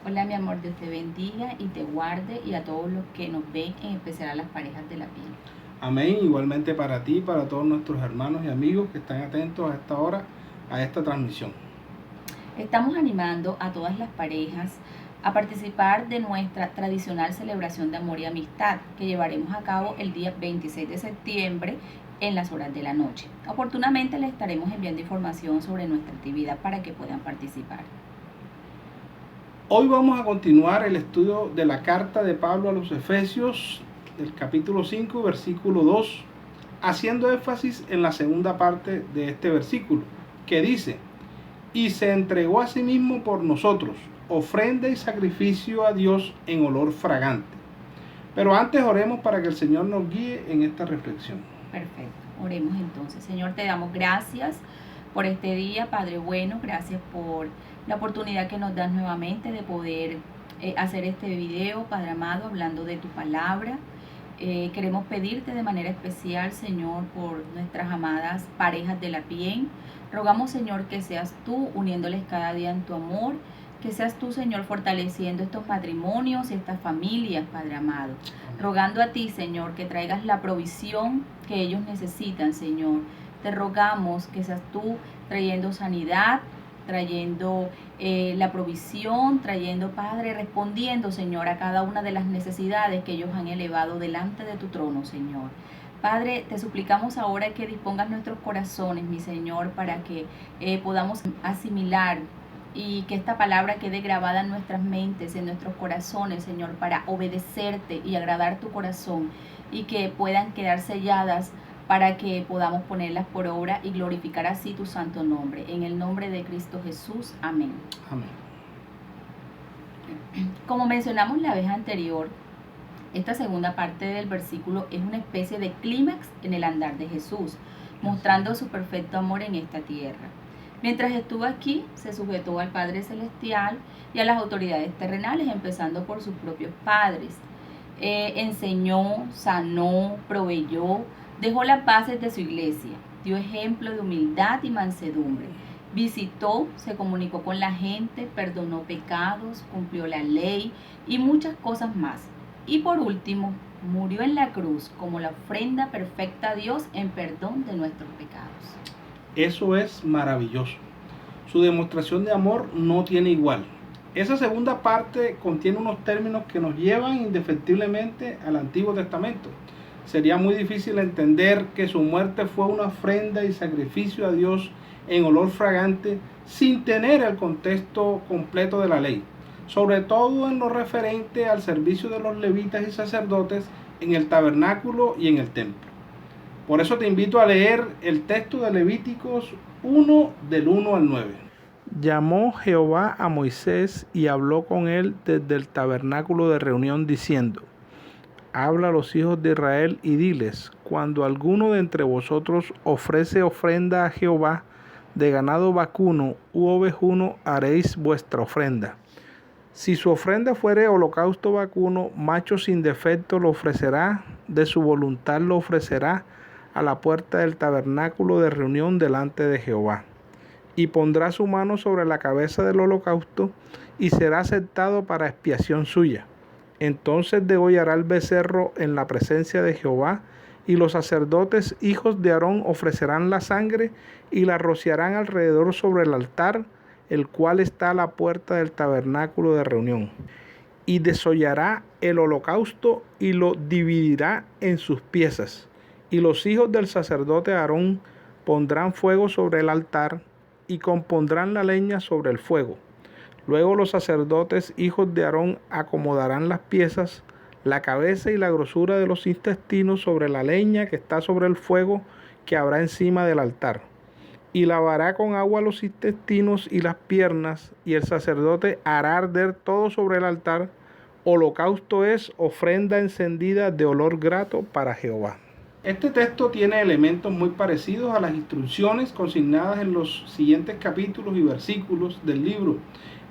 Hola, mi amor, Dios te bendiga y te guarde y a todos los que nos ven, en especial a las parejas de la piel. Amén. Igualmente para ti, para todos nuestros hermanos y amigos que están atentos a esta hora, a esta transmisión. Estamos animando a todas las parejas a participar de nuestra tradicional celebración de amor y amistad que llevaremos a cabo el día 26 de septiembre en las horas de la noche. Oportunamente les estaremos enviando información sobre nuestra actividad para que puedan participar. Hoy vamos a continuar el estudio de la carta de Pablo a los Efesios, del capítulo 5, versículo 2, haciendo énfasis en la segunda parte de este versículo, que dice: y se entregó a sí mismo por nosotros, ofrenda y sacrificio a Dios en olor fragante. Pero antes oremos para que el Señor nos guíe en esta reflexión. Perfecto, oremos entonces. Señor, te damos gracias por este día, Padre bueno, gracias por la oportunidad que nos das nuevamente de poder hacer este video, Padre amado, hablando de tu palabra. Queremos pedirte de manera especial, Señor, por nuestras amadas parejas de la piel. Rogamos, Señor, que seas tú uniéndoles cada día en tu amor, que seas tú, Señor, fortaleciendo estos matrimonios y estas familias, Padre amado. Rogando a ti, Señor, que traigas la provisión que ellos necesitan, Señor. Te rogamos que seas tú trayendo sanidad, trayendo la provisión, trayendo, Padre, respondiendo, Señor, a cada una de las necesidades que ellos han elevado delante de tu trono, Señor. Padre, te suplicamos ahora que dispongas nuestros corazones, mi Señor, para que podamos asimilar y que esta palabra quede grabada en nuestras mentes, en nuestros corazones, Señor, para obedecerte y agradar tu corazón y que puedan quedar selladas para que podamos ponerlas por obra y glorificar así tu santo nombre. En el nombre de Cristo Jesús. Amén. Amén. Como mencionamos la vez anterior, esta segunda parte del versículo es una especie de clímax en el andar de Jesús, mostrando su perfecto amor en esta tierra. Mientras estuvo aquí, se sujetó al Padre Celestial y a las autoridades terrenales, empezando por sus propios padres. Enseñó, sanó, proveyó, dejó las bases de su iglesia, dio ejemplo de humildad y mansedumbre. Visitó, se comunicó con la gente, perdonó pecados, cumplió la ley y muchas cosas más. Y por último, murió en la cruz como la ofrenda perfecta a Dios en perdón de nuestros pecados. Eso es maravilloso. Su demostración de amor no tiene igual. Esa segunda parte contiene unos términos que nos llevan indefectiblemente al Antiguo Testamento. Sería muy difícil entender que su muerte fue una ofrenda y sacrificio a Dios en olor fragante sin tener el contexto completo de la ley, sobre todo en lo referente al servicio de los levitas y sacerdotes en el tabernáculo y en el templo. Por eso te invito a leer el texto de Levíticos 1 del 1 al 9. Llamó Jehová a Moisés y habló con él desde el tabernáculo de reunión diciendo: habla a los hijos de Israel y diles: cuando alguno de entre vosotros ofrece ofrenda a Jehová de ganado vacuno u ovejuno, haréis vuestra ofrenda. Si su ofrenda fuere holocausto vacuno, macho sin defecto lo ofrecerá, de su voluntad lo ofrecerá a la puerta del tabernáculo de reunión delante de Jehová. Y pondrá su mano sobre la cabeza del holocausto, y será aceptado para expiación suya. Entonces degollará el becerro en la presencia de Jehová, y los sacerdotes hijos de Aarón ofrecerán la sangre y la rociarán alrededor sobre el altar, el cual está a la puerta del tabernáculo de reunión. Y desollará el holocausto y lo dividirá en sus piezas. Y los hijos del sacerdote Aarón pondrán fuego sobre el altar y compondrán la leña sobre el fuego. Luego los sacerdotes hijos de Aarón acomodarán las piezas, la cabeza y la grosura de los intestinos sobre la leña que está sobre el fuego que habrá encima del altar. Y lavará con agua los intestinos y las piernas, y el sacerdote hará arder todo sobre el altar. Holocausto es ofrenda encendida de olor grato para Jehová. Este texto tiene elementos muy parecidos a las instrucciones consignadas en los siguientes capítulos y versículos del libro,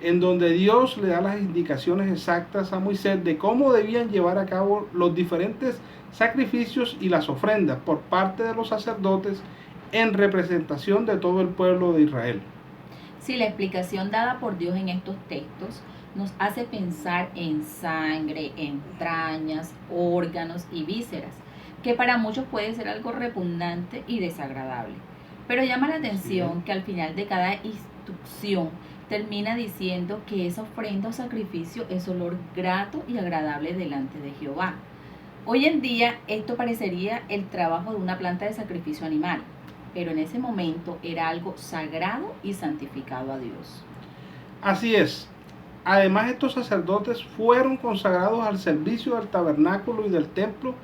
en donde Dios le da las indicaciones exactas a Moisés de cómo debían llevar a cabo los diferentes sacrificios y las ofrendas por parte de los sacerdotes en representación de todo el pueblo de Israel. Sí, la explicación dada por Dios en estos textos nos hace pensar en sangre, entrañas, órganos y vísceras, que para muchos puede ser algo repugnante y desagradable. Pero llama la atención que al final de cada instrucción termina diciendo que esa ofrenda o sacrificio es olor grato y agradable delante de Jehová. Hoy en día esto parecería el trabajo de una planta de sacrificio animal, pero en ese momento era algo sagrado y santificado a Dios. Así es. Además, estos sacerdotes fueron consagrados al servicio del tabernáculo y del templo,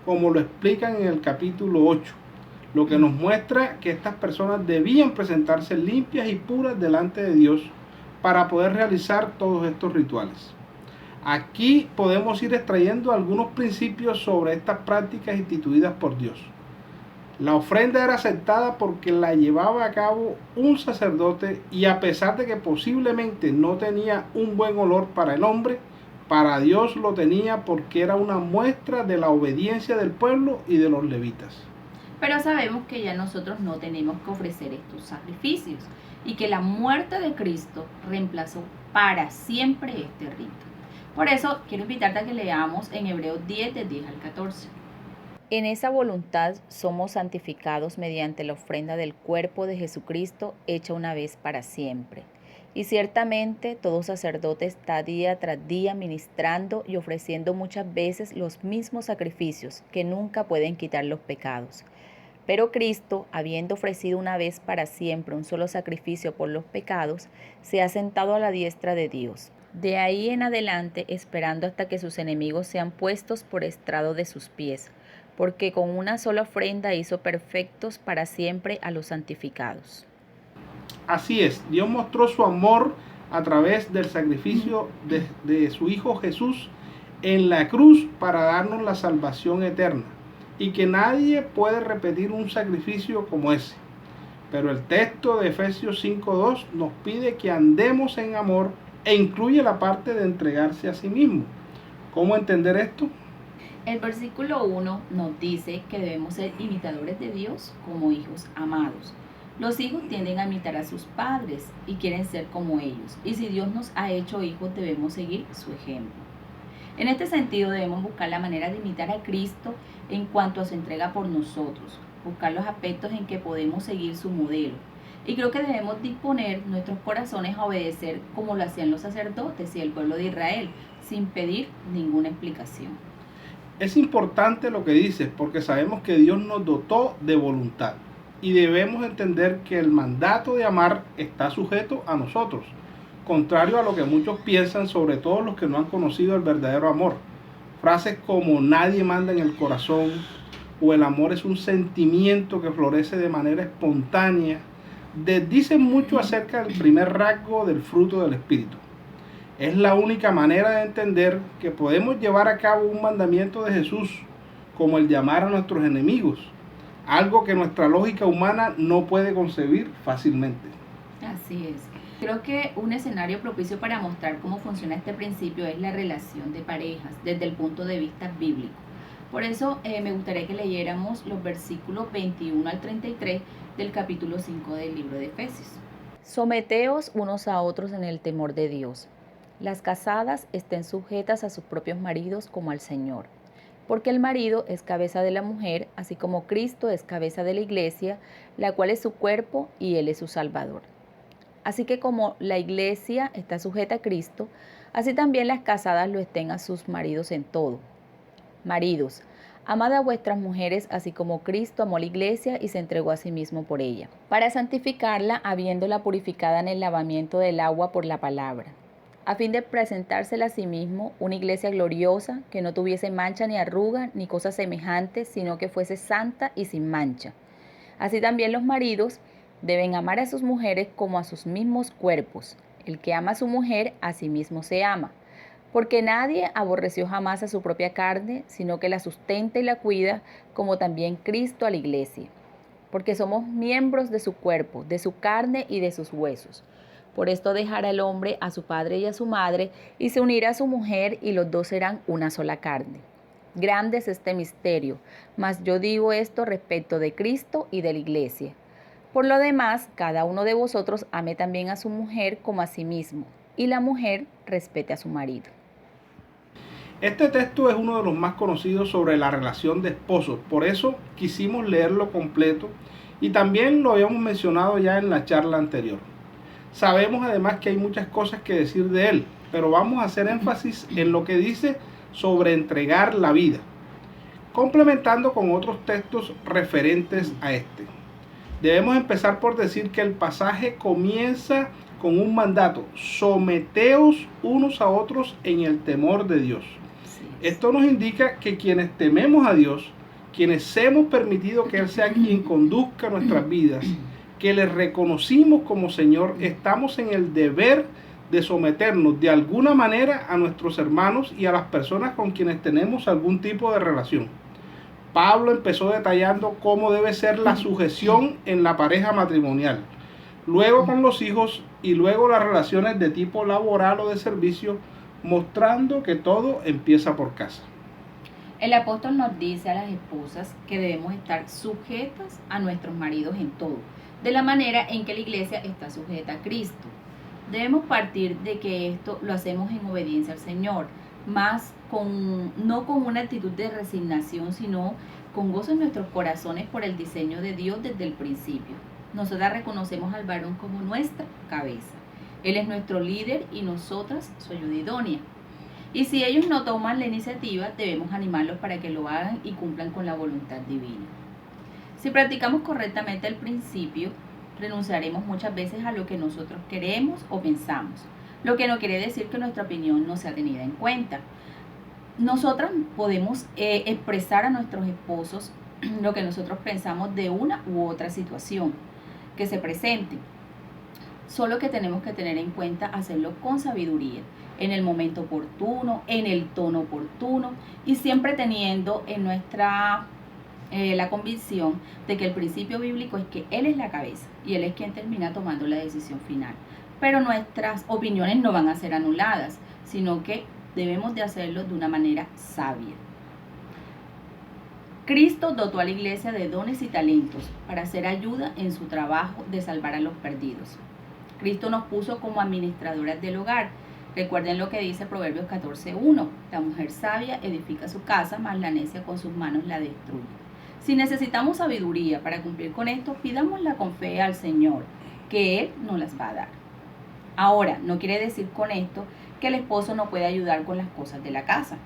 como lo explican en el capítulo 8, lo que nos muestra que estas personas debían presentarse limpias y puras delante de Dios para poder realizar todos estos rituales. Aquí podemos ir extrayendo algunos principios sobre estas prácticas instituidas por Dios. La ofrenda era aceptada porque la llevaba a cabo un sacerdote y a pesar de que posiblemente no tenía un buen olor para el hombre, para Dios lo tenía porque era una muestra de la obediencia del pueblo y de los levitas. Pero sabemos que ya nosotros no tenemos que ofrecer estos sacrificios y que la muerte de Cristo reemplazó para siempre este rito. Por eso quiero invitarte a que leamos en Hebreos 10, de 10 al 14. En esa voluntad somos santificados mediante la ofrenda del cuerpo de Jesucristo hecha una vez para siempre. Y ciertamente todo sacerdote está día tras día ministrando y ofreciendo muchas veces los mismos sacrificios que nunca pueden quitar los pecados. Pero Cristo, habiendo ofrecido una vez para siempre un solo sacrificio por los pecados, se ha sentado a la diestra de Dios. De ahí en adelante esperando hasta que sus enemigos sean puestos por estrado de sus pies, porque con una sola ofrenda hizo perfectos para siempre a los santificados. Así es, Dios mostró su amor a través del sacrificio de su Hijo Jesús en la cruz para darnos la salvación eterna y que nadie puede repetir un sacrificio como ese. Pero el texto de Efesios 5:2 nos pide que andemos en amor e incluye la parte de entregarse a sí mismo. ¿Cómo entender esto? El versículo 1 nos dice que debemos ser imitadores de Dios como hijos amados. Los hijos tienden a imitar a sus padres y quieren ser como ellos. Y si Dios nos ha hecho hijos, debemos seguir su ejemplo. En este sentido, debemos buscar la manera de imitar a Cristo en cuanto a su entrega por nosotros, buscar los aspectos en que podemos seguir su modelo. Y creo que debemos disponer nuestros corazones a obedecer como lo hacían los sacerdotes y el pueblo de Israel, sin pedir ninguna explicación. Es importante lo que dices porque sabemos que Dios nos dotó de voluntad y debemos entender que el mandato de amar está sujeto a nosotros, contrario a lo que muchos piensan, sobre todo los que no han conocido el verdadero amor. Frases como nadie manda en el corazón o el amor es un sentimiento que florece de manera espontánea, dicen mucho acerca del primer rasgo del fruto del Espíritu. Es la única manera de entender que podemos llevar a cabo un mandamiento de Jesús, como el de amar a nuestros enemigos, algo que nuestra lógica humana no puede concebir fácilmente. Así es. Creo que un escenario propicio para mostrar cómo funciona este principio es la relación de parejas desde el punto de vista bíblico. Por eso me gustaría que leyéramos los versículos 21 al 33 del capítulo 5 del libro de Efesios. Someteos unos a otros en el temor de Dios. Las casadas estén sujetas a sus propios maridos como al Señor, porque el marido es cabeza de la mujer, así como Cristo es cabeza de la iglesia, la cual es su cuerpo y Él es su Salvador. Así que como la iglesia está sujeta a Cristo, así también las casadas lo estén a sus maridos en todo. Maridos, amad a vuestras mujeres, así como Cristo amó la iglesia y se entregó a sí mismo por ella, para santificarla, habiéndola purificada en el lavamiento del agua por la palabra, a fin de presentársela a sí mismo una iglesia gloriosa, que no tuviese mancha ni arruga, ni cosa semejante, sino que fuese santa y sin mancha. Así también los maridos deben amar a sus mujeres como a sus mismos cuerpos. El que ama a su mujer, a sí mismo se ama. Porque nadie aborreció jamás a su propia carne, sino que la sustenta y la cuida, como también Cristo a la iglesia. Porque somos miembros de su cuerpo, de su carne y de sus huesos. Por esto dejará el hombre a su padre y a su madre, y se unirá a su mujer, y los dos serán una sola carne. Grande es este misterio, mas yo digo esto respecto de Cristo y de la iglesia. Por lo demás, cada uno de vosotros ame también a su mujer como a sí mismo, y la mujer respete a su marido. Este texto es uno de los más conocidos sobre la relación de esposos, por eso quisimos leerlo completo y también lo habíamos mencionado ya en la charla anterior. Sabemos además que hay muchas cosas que decir de él, pero vamos a hacer énfasis en lo que dice sobre entregar la vida, complementando con otros textos referentes a este. Debemos empezar por decir que el pasaje comienza con un mandato: someteos unos a otros en el temor de Dios. Esto nos indica que quienes tememos a Dios, quienes hemos permitido que Él sea quien conduzca nuestras vidas, que le reconocimos como Señor, estamos en el deber de someternos de alguna manera a nuestros hermanos y a las personas con quienes tenemos algún tipo de relación. Pablo empezó detallando cómo debe ser la sujeción en la pareja matrimonial, luego con los hijos y luego las relaciones de tipo laboral o de servicio, mostrando que todo empieza por casa. El apóstol nos dice a las esposas que debemos estar sujetas a nuestros maridos en todo, de la manera en que la iglesia está sujeta a Cristo. Debemos partir de que esto lo hacemos en obediencia al Señor, no con una actitud de resignación, sino con gozo en nuestros corazones por el diseño de Dios desde el principio. Nosotras reconocemos al varón como nuestra cabeza. Él es nuestro líder y nosotras su ayuda idónea. Y si ellos no toman la iniciativa, debemos animarlos para que lo hagan y cumplan con la voluntad divina. Si practicamos correctamente el principio, renunciaremos muchas veces a lo que nosotros queremos o pensamos, lo que no quiere decir que nuestra opinión no sea tenida en cuenta. Nosotras podemos expresar a nuestros esposos lo que nosotros pensamos de una u otra situación que se presente. Solo que tenemos que tener en cuenta hacerlo con sabiduría, en el momento oportuno, en el tono oportuno y siempre teniendo en nuestra la convicción de que el principio bíblico es que Él es la cabeza y Él es quien termina tomando la decisión final. Pero nuestras opiniones no van a ser anuladas, sino que debemos de hacerlo de una manera sabia. Cristo dotó a la iglesia de dones y talentos para hacer ayuda en su trabajo de salvar a los perdidos. Cristo nos puso como administradoras del hogar. Recuerden lo que dice Proverbios 14:1. La mujer sabia edifica su casa, mas la necia con sus manos la destruye. Si necesitamos sabiduría para cumplir con esto, pidámosla con fe al Señor, que Él nos las va a dar. Ahora, no quiere decir con esto que el esposo no puede ayudar con las cosas de la casa.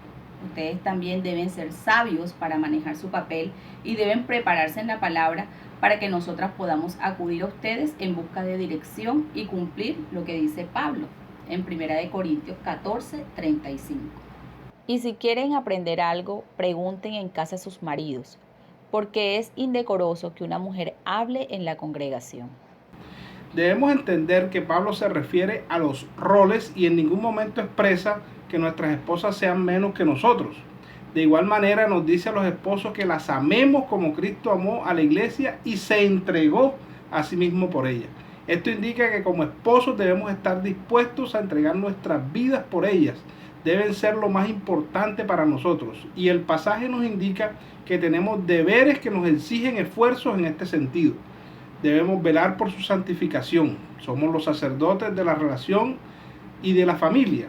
Ustedes también deben ser sabios para manejar su papel y deben prepararse en la palabra para que nosotras podamos acudir a ustedes en busca de dirección y cumplir lo que dice Pablo en 1 Corintios 14:35. Y si quieren aprender algo, pregunten en casa a sus maridos, porque es indecoroso que una mujer hable en la congregación. Debemos entender que Pablo se refiere a los roles y en ningún momento expresa que nuestras esposas sean menos que nosotros. De igual manera nos dice a los esposos que las amemos como Cristo amó a la iglesia y se entregó a sí mismo por ella. Esto indica que como esposos debemos estar dispuestos a entregar nuestras vidas por ellas. Deben ser lo más importante para nosotros. Y el pasaje nos indica que tenemos deberes que nos exigen esfuerzos en este sentido. Debemos velar por su santificación. Somos los sacerdotes de la relación y de la familia.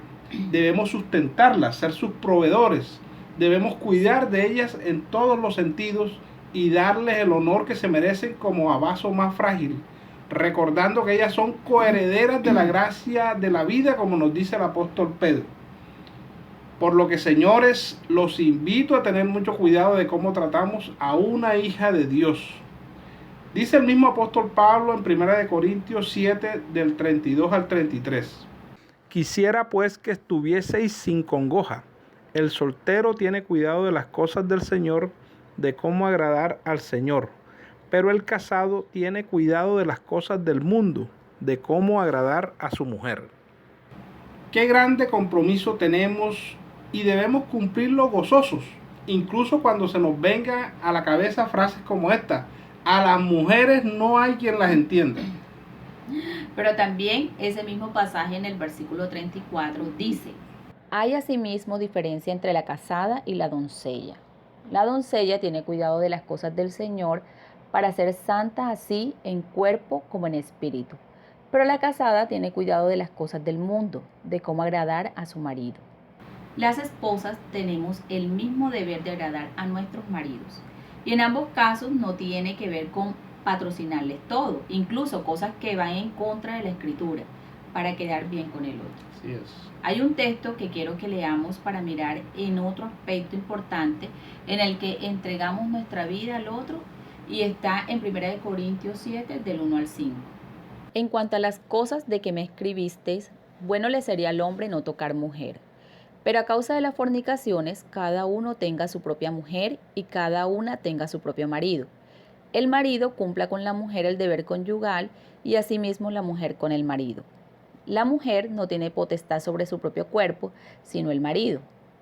Debemos sustentarlas, ser sus proveedores. Debemos cuidar de ellas en todos los sentidos y darles el honor que se merecen como a vaso más frágil, recordando que ellas son coherederas de la gracia de la vida, como nos dice el apóstol Pedro. Por lo que, señores, los invito a tener mucho cuidado de cómo tratamos a una hija de Dios. Dice el mismo apóstol Pablo en 1 Corintios 7, del 32 al 33. Quisiera pues que estuvieseis sin congoja. El soltero tiene cuidado de las cosas del Señor, de cómo agradar al Señor. Pero el casado tiene cuidado de las cosas del mundo, de cómo agradar a su mujer. Qué grande compromiso tenemos y debemos cumplirlo gozosos, incluso cuando se nos venga a la cabeza frases como esta: a las mujeres no hay quien las entienda. Pero también ese mismo pasaje en el versículo 34 dice: hay asimismo diferencia entre la casada y la doncella. La doncella tiene cuidado de las cosas del Señor para ser santa así en cuerpo como en espíritu. Pero la casada tiene cuidado de las cosas del mundo, de cómo agradar a su marido. Las esposas tenemos el mismo deber de agradar a nuestros maridos. Y en ambos casos no tiene que ver con patrocinarles todo, incluso cosas que van en contra de la escritura, para quedar bien con el otro. Así es. Hay un texto que quiero que leamos para mirar en otro aspecto importante en el que entregamos nuestra vida al otro y está en 1 Corintios 7 del 1 al 5. En cuanto a las cosas de que me escribisteis, bueno le sería al hombre no tocar mujer. Pero a causa de las fornicaciones, cada uno tenga su propia mujer y cada una tenga su propio marido. El marido cumpla con la mujer el deber conyugal y asimismo la mujer con el marido. La mujer no tiene potestad sobre su propio cuerpo, sino el marido,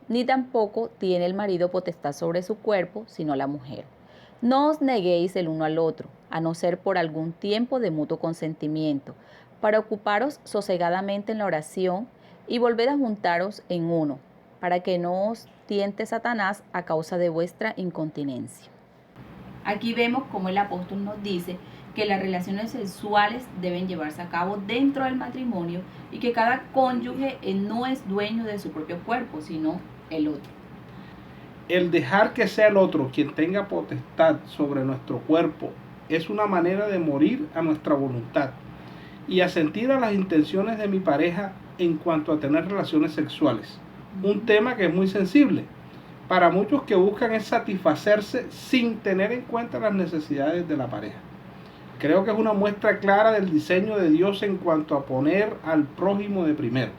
ni tampoco tiene el marido potestad sobre su cuerpo, sino la mujer. No os neguéis el uno al otro, a no ser por algún tiempo de mutuo consentimiento, para ocuparos sosegadamente en la oración y volved a juntaros en uno, para que no os tiente Satanás a causa de vuestra incontinencia. Aquí vemos cómo el apóstol nos dice que las relaciones sexuales deben llevarse a cabo dentro del matrimonio y que cada cónyuge no es dueño de su propio cuerpo, sino el otro. El dejar que sea el otro quien tenga potestad sobre nuestro cuerpo es una manera de morir a nuestra voluntad y asentir a las intenciones de mi pareja en cuanto a tener relaciones sexuales. Un tema que es muy sensible para muchos que buscan es satisfacerse sin tener en cuenta las necesidades de la pareja. Creo que es una muestra clara del diseño de Dios en cuanto a poner al prójimo de primero.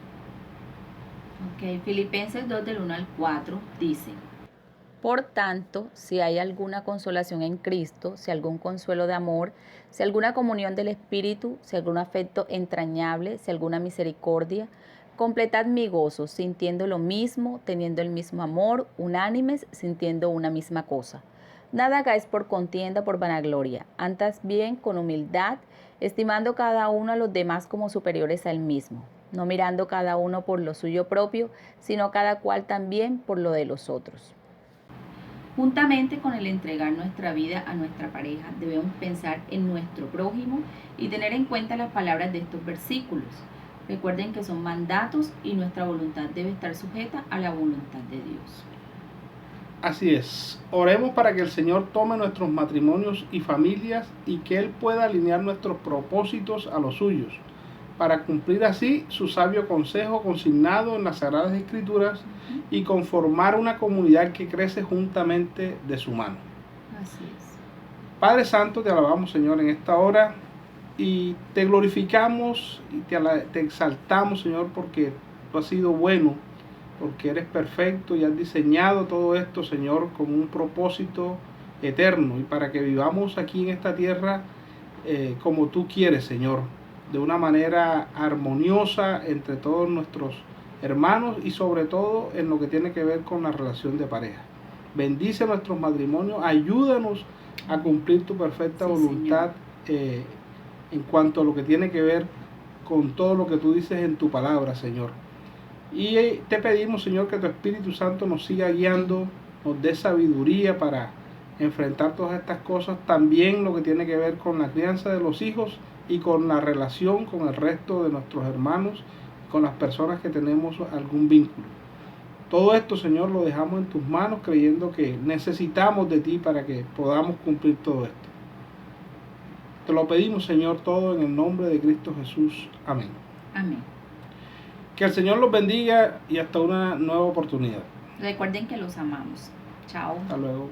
Filipenses 2 del 1 al 4 dice: por tanto, si hay alguna consolación en Cristo, si algún consuelo de amor, si alguna comunión del Espíritu, si algún afecto entrañable, si alguna misericordia, completad mi gozo, sintiendo lo mismo, teniendo el mismo amor, unánimes, sintiendo una misma cosa. Nada hagáis por contienda, por vanagloria, antes bien con humildad, estimando cada uno a los demás como superiores a él mismo, no mirando cada uno por lo suyo propio, sino cada cual también por lo de los otros. Juntamente con el entregar nuestra vida a nuestra pareja, debemos pensar en nuestro prójimo y tener en cuenta las palabras de estos versículos. Recuerden que son mandatos y nuestra voluntad debe estar sujeta a la voluntad de Dios. Así es. Oremos para que el Señor tome nuestros matrimonios y familias y que Él pueda alinear nuestros propósitos a los suyos, para cumplir así su sabio consejo consignado en las Sagradas Escrituras y conformar una comunidad que crece juntamente de su mano. Así es. Padre Santo, te alabamos, Señor, en esta hora y te glorificamos y te exaltamos, Señor, porque tú has sido bueno, porque eres perfecto y has diseñado todo esto, Señor, con un propósito eterno y para que vivamos aquí en esta tierra como tú quieres, Señor, de una manera armoniosa entre todos nuestros hermanos y sobre todo en lo que tiene que ver con la relación de pareja. Bendice nuestros matrimonios, ayúdanos a cumplir tu perfecta voluntad en cuanto a lo que tiene que ver con todo lo que tú dices en tu palabra, Señor. Y te pedimos, Señor, que tu Espíritu Santo nos siga guiando, nos dé sabiduría para enfrentar todas estas cosas, también lo que tiene que ver con la crianza de los hijos y con la relación con el resto de nuestros hermanos, con las personas que tenemos algún vínculo. Todo esto, Señor, lo dejamos en tus manos, creyendo que necesitamos de ti para que podamos cumplir todo esto. Te lo pedimos, Señor, todo en el nombre de Cristo Jesús. Amén. Amén. Que el Señor los bendiga y hasta una nueva oportunidad. Recuerden que los amamos. Chao. Hasta luego.